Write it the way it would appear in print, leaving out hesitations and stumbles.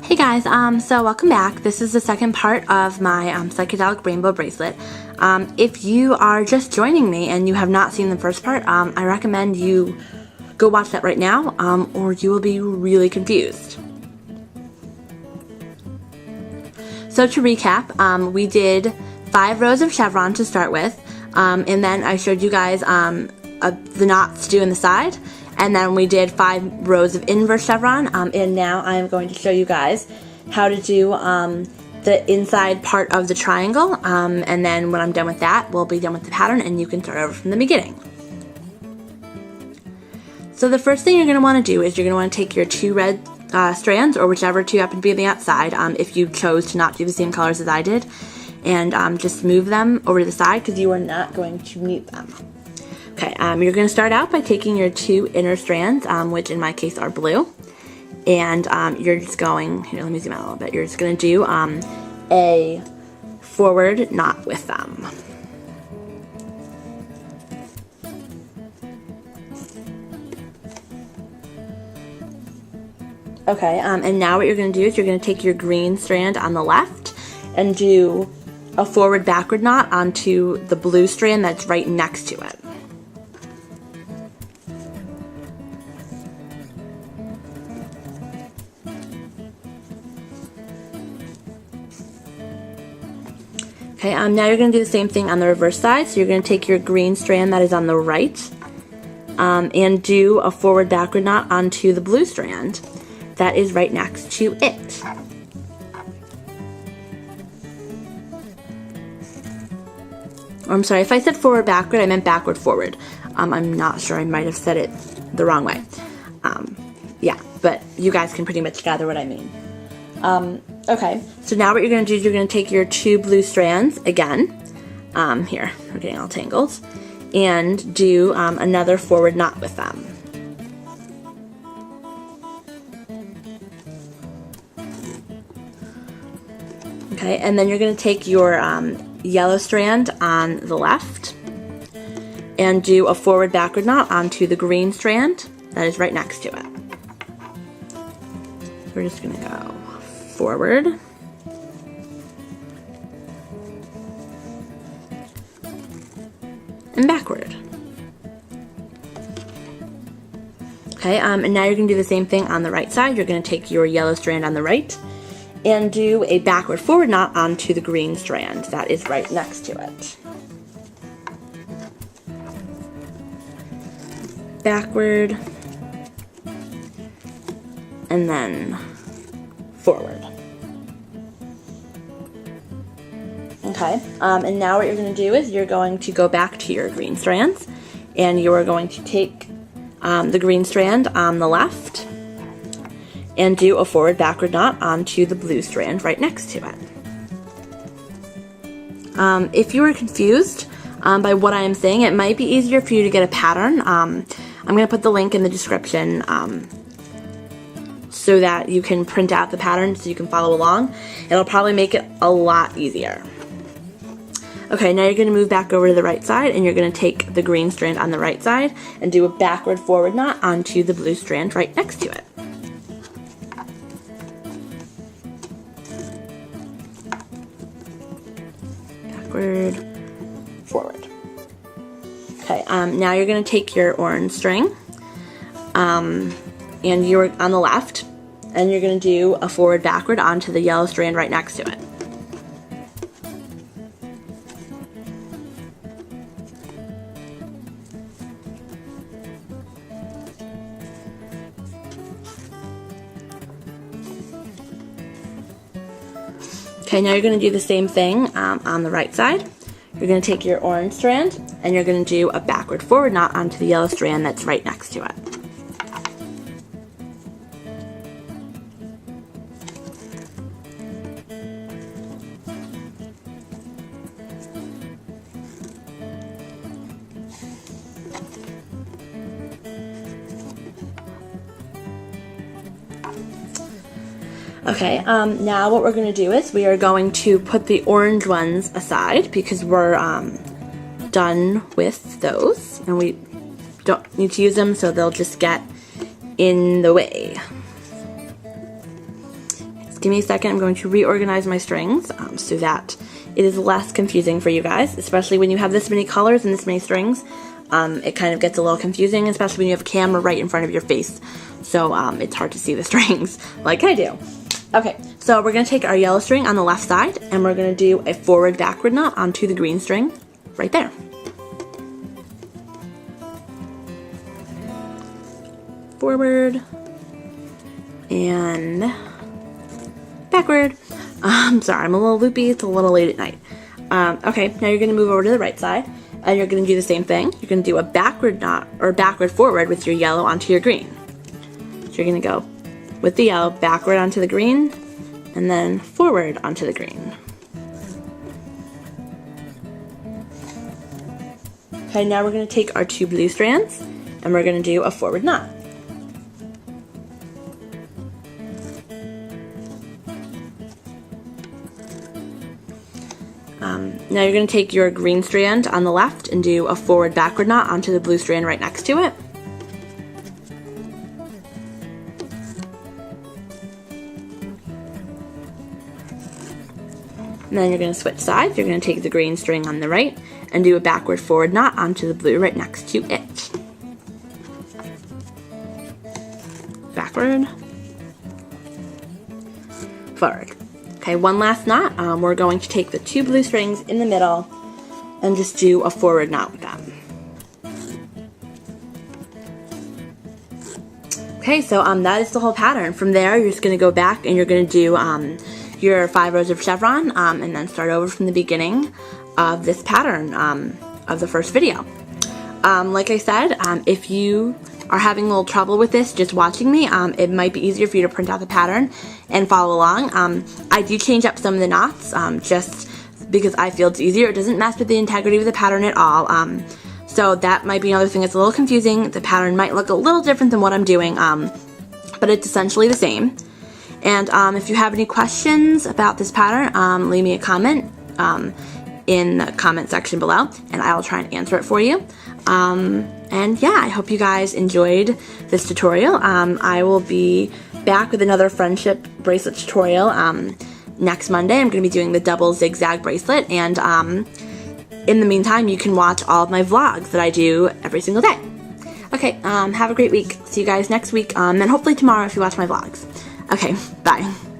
Hey guys, so welcome back. This is the second part of my psychedelic rainbow bracelet. If you are just joining me and you have not seen the first part, I recommend you go watch that right now, or you will be really confused. So to recap, we did 5 rows of chevron to start with, and then I showed you guys the knots to do in the side. And then we did 5 rows of inverse chevron, and now I'm going to show you guys how to do the inside part of the triangle, and then when I'm done with that, we'll be done with the pattern and you can start over from the beginning. So the first thing you're going to want to do is you're going to want to take your 2 red strands, or whichever 2 happen to be on the outside, if you chose to not do the same colors as I did, and just move them over to the side because you are not going to need them. Okay, you're going to start out by taking your 2 inner strands, which in my case are blue, and you're just going, here, let me zoom out a little bit, you're just going to do a forward knot with them. Okay, and now what you're going to do is you're going to take your green strand on the left and do a forward backward knot onto the blue strand that's right next to it. Okay, now you're going to do the same thing on the reverse side. So you're going to take your green strand that is on the right and do a forward backward knot onto the blue strand that is right next to it. Or I'm sorry, if I said forward backward, I meant backward forward. I'm not sure, I might have said it the wrong way. Yeah, but you guys can pretty much gather what I mean. Okay, so now what you're going to do is you're going to take your 2 blue strands again, here, we're getting all tangled, and do another forward knot with them. Okay, and then you're going to take your yellow strand on the left and do a forward backward knot onto the green strand that is right next to it. So we're just going to go forward, and backward. Okay, and now you're going to do the same thing on the right side. You're going to take your yellow strand on the right and do a backward forward knot onto the green strand that is right next to it. Backward, and then forward. Okay, and now what you're going to do is you're going to go back to your green strands, and you are going to take the green strand on the left and do a forward backward knot onto the blue strand right next to it. If you are confused by what I am saying, it might be easier for you to get a pattern. I'm going to put the link in the description so that you can print out the pattern so you can follow along. It'll probably make it a lot easier. Okay, now you're going to move back over to the right side, and you're going to take the green strand on the right side and do a backward forward knot onto the blue strand right next to it. Backward, forward. Okay, now you're going to take your orange string, and you're on the left, and you're going to do a forward backward onto the yellow strand right next to it. Okay, now you're going to do the same thing on the right side. You're going to take your orange strand and you're going to do a backward forward knot onto the yellow strand that's right next to it. Okay, now what we're going to do is we are going to put the orange ones aside because we're done with those, and we don't need to use them, so they'll just get in the way. give me a second. I'm going to reorganize my strings so that it is less confusing for you guys, especially when you have this many colors and this many strings. It kind of gets a little confusing, especially when you have a camera right in front of your face. So it's hard to see the strings like I do. Okay, so we're going to take our yellow string on the left side and we're going to do a forward backward knot onto the green string right there. Forward and backward. Sorry, I'm a little loopy. It's a little late at night. Okay, now you're going to move over to the right side and you're going to do the same thing. You're going to do a backward knot or backward forward with your yellow onto your green. So you're going to go with the yellow backward onto the green and then forward onto the green. Okay, now we're going to take our 2 blue strands and we're going to do a forward knot. Now you're going to take your green strand on the left and do a forward backward knot onto the blue strand right next to it. And then you're going to switch sides. You're going to take the green string on the right and do a backward forward knot onto the blue right next to it. Backward, forward. Okay, one last knot. We're going to take the 2 blue strings in the middle and just do a forward knot with them. Okay, so that is the whole pattern. From there, you're just going to go back and you're going to do your 5 rows of chevron and then start over from the beginning of this pattern of the first video. Like I said, if you are having a little trouble with this just watching me, it might be easier for you to print out the pattern and follow along. I do change up some of the knots just because I feel it's easier. It doesn't mess with the integrity of the pattern at all. So that might be another thing that's a little confusing. The pattern might look a little different than what I'm doing, but it's essentially the same. And if you have any questions about this pattern, leave me a comment in the comment section below and I will try and answer it for you. And yeah, I hope you guys enjoyed this tutorial. I will be back with another friendship bracelet tutorial next Monday. I'm going to be doing the double zigzag bracelet, and in the meantime you can watch all of my vlogs that I do every single day. Okay, have a great week. See you guys next week, and hopefully tomorrow if you watch my vlogs. Okay, bye.